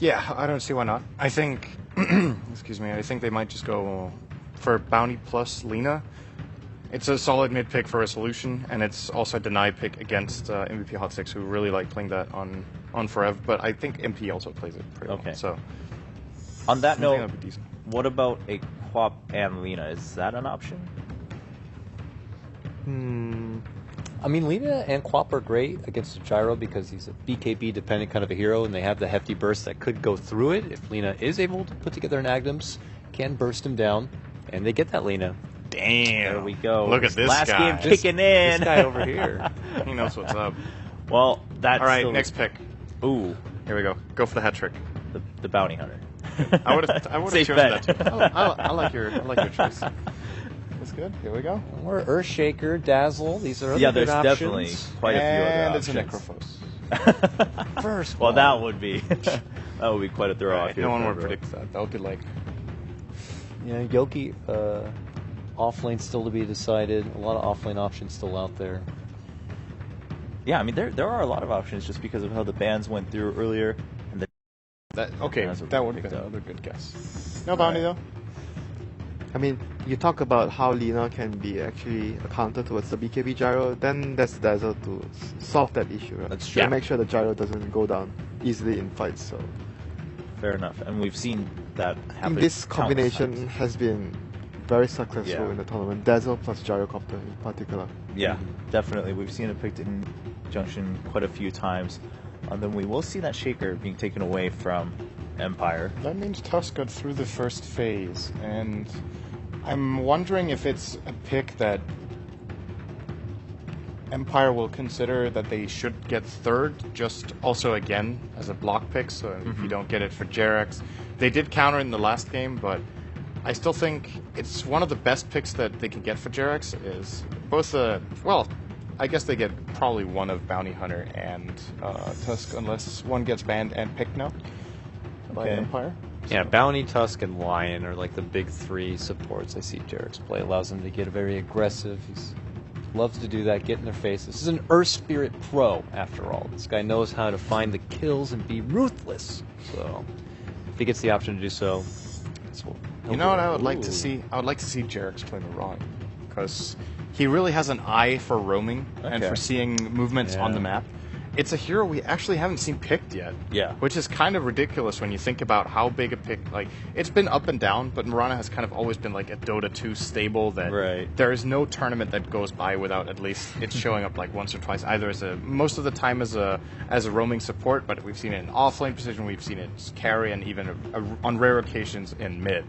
Yeah, I don't see why not. I think, excuse me, I think they might just go for Bounty plus Lina. It's a solid mid pick for Resolution, and it's also a denied pick against MVP Hot 6, who really like playing that on Forever, but I think MP also plays it pretty well. So, on that note, what about a Quap and Lina? Is that an option? I mean, Lina and Quap are great against the Gyro because he's a BKB dependent kind of a hero, and they have the hefty burst that could go through it. If Lina is able to put together an Agdams, can burst him down, and they get that Lina. Damn. There we go. Look at this last guy. Game kicking in. This guy over here. He knows what's up. Well, that's all right. Next pick. Ooh, here we go. Go for the hat trick. The bounty hunter. I would have chosen that too. I like your choice. That's good. Here we go. Or Earthshaker, Dazzle. These are other good options. Definitely quite a few other options. And it's a Necrophos. First. Well, that would be quite a throw off. No one would predict that. That would be like. Yeah, Yoki. Offlane still to be decided. A lot of offlane options still out there. Yeah, I mean there are a lot of options just because of how the bans went through earlier. And that would have been another good guess. No bounty though. I mean, you talk about how Lina can be actually a counter towards the BKB gyro, then there's Dazzle to solve that issue. Right? That's true. And make sure the gyro doesn't go down easily in fights. So fair enough, and we've seen that happen. This combination has been very successful in the tournament. Dazzle plus Gyrocopter in particular. Yeah, definitely. We've seen it picked in Junction quite a few times. And then we will see that Shaker being taken away from Empire. That means Tusk got through the first phase, and I'm wondering if it's a pick that Empire will consider that they should get third, just also again as a block pick, so if you don't get it for Jerax. They did counter in the last game, but I still think it's one of the best picks that they can get for Jerax is both I guess they get probably one of Bounty Hunter and Tusk, unless one gets banned and picked now by Empire. Yeah, Bounty, Tusk, and Lion are like the big three supports I see Jerax play. Allows him to get very aggressive. He loves to do that, get in their face. This is an Earth Spirit pro, after all. This guy knows how to find the kills and be ruthless. So, if he gets the option to do so, you know what I would like to see? I would like to see Jerax play Mirage, because he really has an eye for roaming and for seeing movements on the map. It's a hero we actually haven't seen picked yet. Yeah. Which is kind of ridiculous when you think about how big a pick, like, it's been up and down, but Mirana has kind of always been like a Dota 2 stable that there is no tournament that goes by without at least it showing up like once or twice, either as most of the time as a roaming support, but we've seen it in offlane position, we've seen it carry, and even on rare occasions in mid.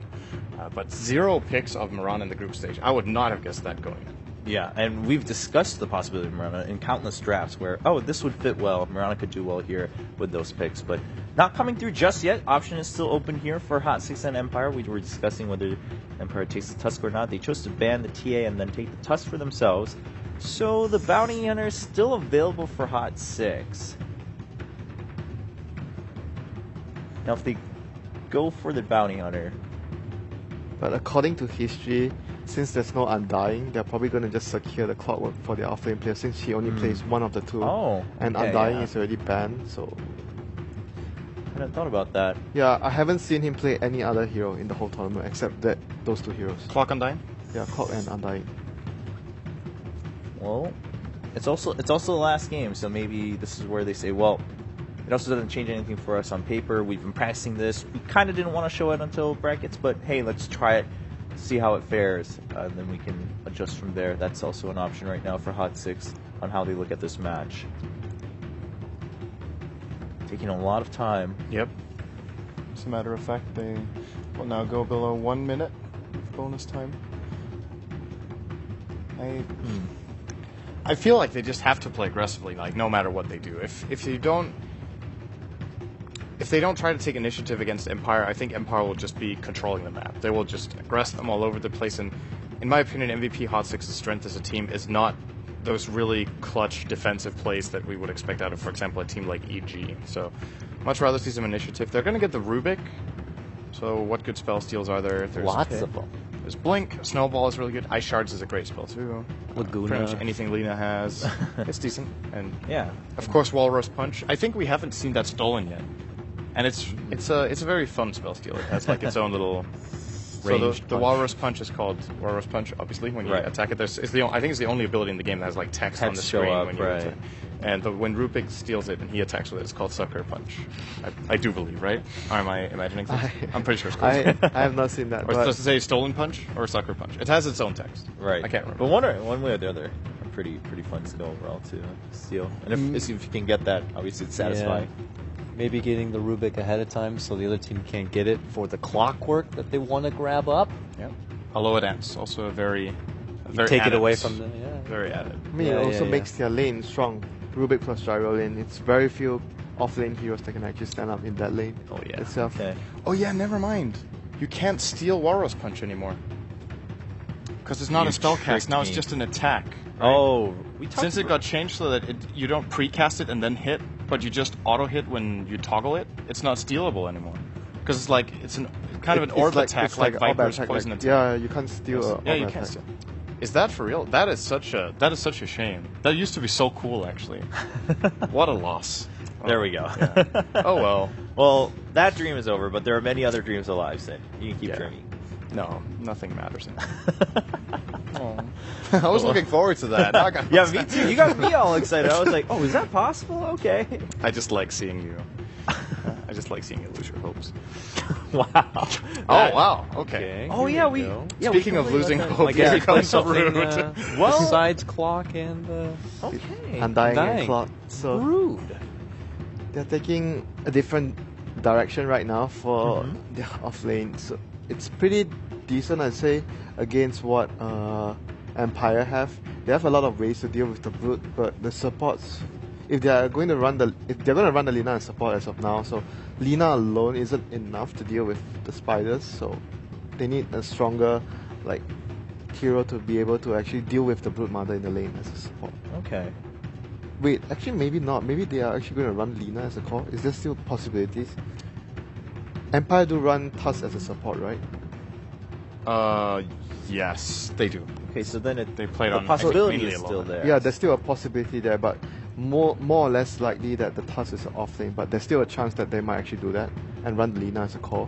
But 0 picks of Mirana in the group stage. I would not have guessed that going in. Yeah, and we've discussed the possibility of Mirana in countless drafts where, this would fit well. Mirana could do well here with those picks, but not coming through just yet. Option is still open here for Hot 6 and Empire. We were discussing whether Empire takes the Tusk or not. They chose to ban the TA and then take the Tusk for themselves. So the Bounty Hunter is still available for Hot 6. Now if they go for the Bounty Hunter... But according to history, since there's no Undying, they're probably going to just secure the Clockwork for their offlane player since she only plays one of the two. And Undying is already banned, so... I hadn't thought about that. Yeah, I haven't seen him play any other hero in the whole tournament except those two heroes. Clock Undying? Yeah, Clock and Undying. Well, it's also the last game, so maybe this is where they say, well, it also doesn't change anything for us on paper. We've been practicing this. We kind of didn't want to show it until brackets, but hey, let's try it, see how it fares, and then we can adjust from there. That's also an option right now for Hot 6 on how they look at this match. Taking a lot of time. Yep. As a matter of fact, they will now go below 1 minute of bonus time. I feel like they just have to play aggressively, like no matter what they do. If they don't try to take initiative against Empire, I think Empire will just be controlling the map. They will just aggress them all over the place. And in my opinion, MVP Hot 6's strength as a team is not those really clutch defensive plays that we would expect out of, for example, a team like EG. So much rather see some initiative. They're going to get the Rubik. So what good spell steals are there? There's lots of them. There's Blink. Snowball is really good. Ice Shards is a great spell too. Laguna. Pretty much anything Lina has. It's decent. And yeah, of course, Walrus Punch. I think we haven't seen that stolen yet. And it's a very fun spell steal. It has like its own little range. So the Walrus Punch is called Walrus Punch, obviously, when you attack it. I think it's the only ability in the game that has like text on the screen when you attack. And when Rubik steals it and he attacks with it, it's called Sucker Punch. I do believe, right? Or am I imagining things? I'm pretty sure it's called I have not seen that. Or does it say Stolen Punch or Sucker Punch? It has its own text. Right. I can't remember. But one way or the other, pretty fun skill overall to steal. And if you can get that, obviously it's satisfying. Yeah. Maybe getting the Rubik ahead of time so the other team can't get it for the clockwork that they want to grab up. Yeah. Aloha Dance, also a very take it away from them. Yeah. Very added. I mean, it also makes their lane strong. Rubik plus gyro lane. It's very few off-lane heroes that can actually stand up in that lane itself. Okay. Oh yeah, never mind. You can't steal Walrus Punch anymore. Because it's not a spell cast, now it's just an attack. Right? Oh, since it got changed so that you don't pre-cast it and then hit, but you just auto-hit when you toggle it, it's not stealable anymore. Because it's like, it's kind of an orb attack, like Viper's poison attack. Yeah, you can't steal you can't steal. Is that for real? That is such a shame. That used to be so cool, actually. What a loss. There we go. Yeah. Oh well. Well, that dream is over, but there are many other dreams alive, Sid. You can keep dreaming. No, nothing matters anymore. I was looking forward to that. Yeah, me too. You got me all excited. I was like, oh, is that possible? Okay. I just like seeing you. I just like seeing you lose your hopes. Wow. Oh, wow. Okay. Oh, yeah, Speaking of losing hope, here comes Rude. Besides Clock and... Undying and Clock. So Rude. They're taking a different direction right now for the off-lane. So it's pretty decent, I'd say, against what Empire have. They have a lot of ways to deal with the Brute, but the supports... If they're going to run the Lina and support as of now, so Lina alone isn't enough to deal with the spiders, so they need a stronger hero to be able to actually deal with the Brood Mother in the lane as a support. Okay. Wait, actually maybe not. Maybe they are actually going to run Lina as a core. Is there still possibilities? Empire do run Tusk as a support, right? Yes, they do. Okay, so then they played the on possibility is still there. Yeah, there's still a possibility there, but more or less likely that the Tusk is off lane, but there's still a chance that they might actually do that and run Lina as a core.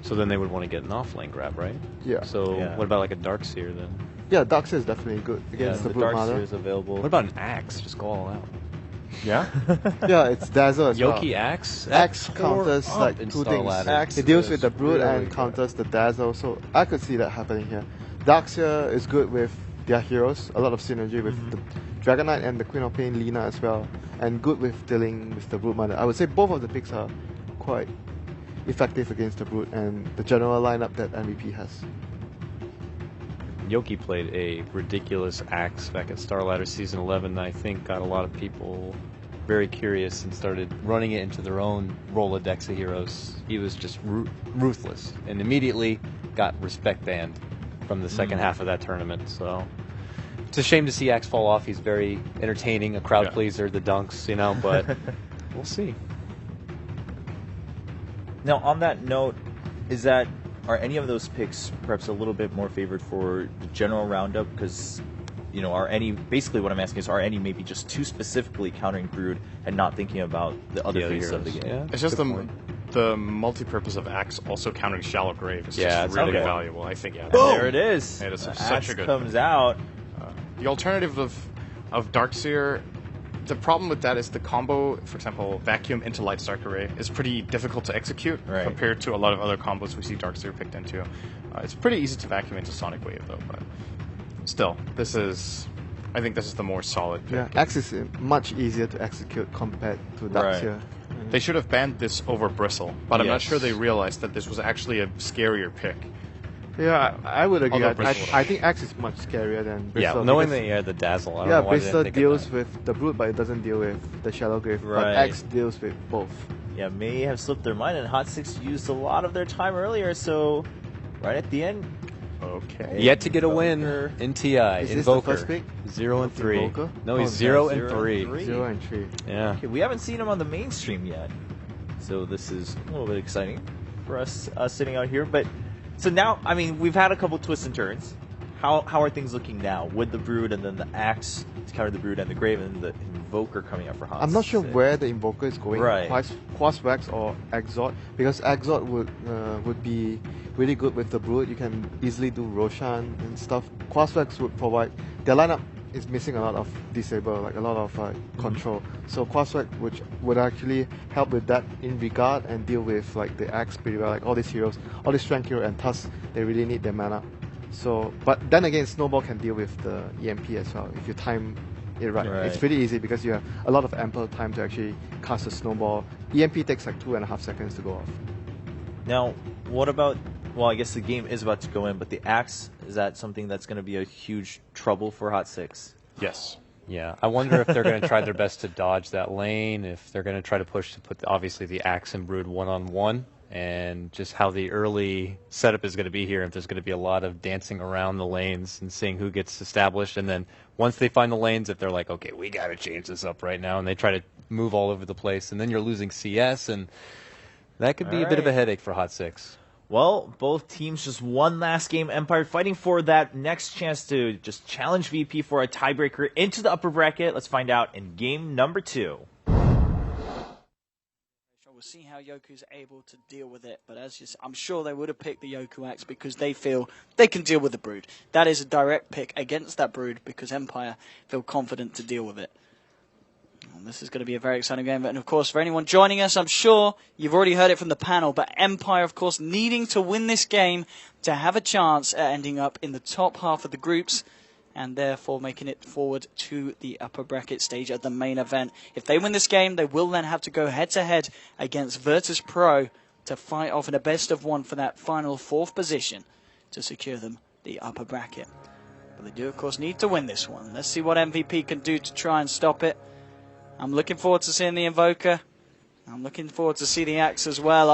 So then they would want to get an off-lane grab, right? Yeah. So what about like a Darkseer then? Yeah, Darkseer is definitely good against the Brood Mother. Darkseer is available. What about an Axe? Just go all out. Yeah? Yeah, it's Dazzle as Yoki Axe? Axe counters two things. Axe it deals with the Brood and counters the Dazzle, so I could see that happening here. Darkseer is good with their heroes, a lot of synergy with the Dragon Knight and the Queen of Pain Lina as well, and good with dealing with the Brood Mother. I would say both of the picks are quite effective against the Brood and the general lineup that MVP has. Yoki played a ridiculous Axe back at Starladder Season 11, and I think got a lot of people very curious and started running it into their own Rolodex of heroes. He was just ruthless, and immediately got respect banned from the second half of that tournament. So it's a shame to see Axe fall off. He's very entertaining, a crowd pleaser, the dunks, but we'll see. Now, on that note, are any of those picks perhaps a little bit more favored for the general roundup? Because, basically what I'm asking is, are any maybe just too specifically countering Brood and not thinking about the other phases of the game? Yeah. It's just the multi-purpose of Axe also countering Shallow Grave is just really valuable, I think. Yeah. There it is. It is such Axe a good comes out. The alternative of Darkseer, the problem with that is the combo, for example, Vacuum into Light Dark Array, is pretty difficult to execute compared to a lot of other combos we see Darkseer picked into. It's pretty easy to vacuum into Sonic Wave though, but still, I think this is the more solid pick. Yeah, Axe is much easier to execute compared to Darkseer. They should have banned this over Bristle, but I'm not sure they realized that this was actually a scarier pick. Yeah, I would agree. I think Axe is much scarier than Bristle. Yeah, knowing that you had the Dazzle. I don't know why Bristle deals with the Brute, but it doesn't deal with the Shallow Grave. But Axe deals with both. Yeah, may have slipped their mind, and Hot 6 used a lot of their time earlier, so right at the end. Okay. Yet to get a win in TI. Is this the first pick? 0 and 3. Invoker? No, he's 0 and 3. 0 and 3. Yeah. Okay, we haven't seen him on the mainstream yet, so this is a little bit exciting for us sitting out here. But so now, we've had a couple twists and turns. how are things looking now with the Brood and then the Axe to counter the Brood and the Grave and the Invoker coming up for Hot? I'm not sure where the Invoker is going, right. Quaswax or Exort, because Exort would be really good with the Brood. You can easily do Roshan and stuff. Quaswax would provide, their lineup is missing a lot of disable, like a lot of control. So Quaswax would actually help with that in regard and deal with like the Axe pretty well. Like all these heroes, all these strength hero and Tusk, they really need their mana. So, but then again, Snowball can deal with the EMP as well if you time it right. It's pretty easy because you have a lot of ample time to actually cast a Snowball. EMP takes like 2.5 seconds to go off. Now, what about? Well, I guess the game is about to go in, but the Axe, is that something that's going to be a huge trouble for Hot 6? Yes. Yeah, I wonder if they're going to try their best to dodge that lane, if they're going to try to push to put, obviously, the Axe and Brood one-on-one, and just how the early setup is going to be here, if there's going to be a lot of dancing around the lanes and seeing who gets established, and then once they find the lanes, if they're like, okay, we got to change this up right now, and they try to move all over the place, and then you're losing CS, and that could be a bit of a headache for Hot 6. Well, both teams just one last game. Empire fighting for that next chance to just challenge VP for a tiebreaker into the upper bracket. Let's find out in game number 2. We'll see how Yoku's able to deal with it, but I'm sure they would have picked the Yoku Axe because they feel they can deal with the Brood. That is a direct pick against that Brood because Empire feel confident to deal with it. And this is going to be a very exciting game. And of course, for anyone joining us, I'm sure you've already heard it from the panel, but Empire, of course, needing to win this game to have a chance at ending up in the top half of the groups and therefore making it forward to the upper bracket stage at the main event. If they win this game, they will then have to go head-to-head against Virtus Pro to fight off in a best-of-1 for that final 4th position to secure them the upper bracket. But they do, of course, need to win this one. Let's see what MVP can do to try and stop it. I'm looking forward to seeing the Invoker. I'm looking forward to see the Axe as well.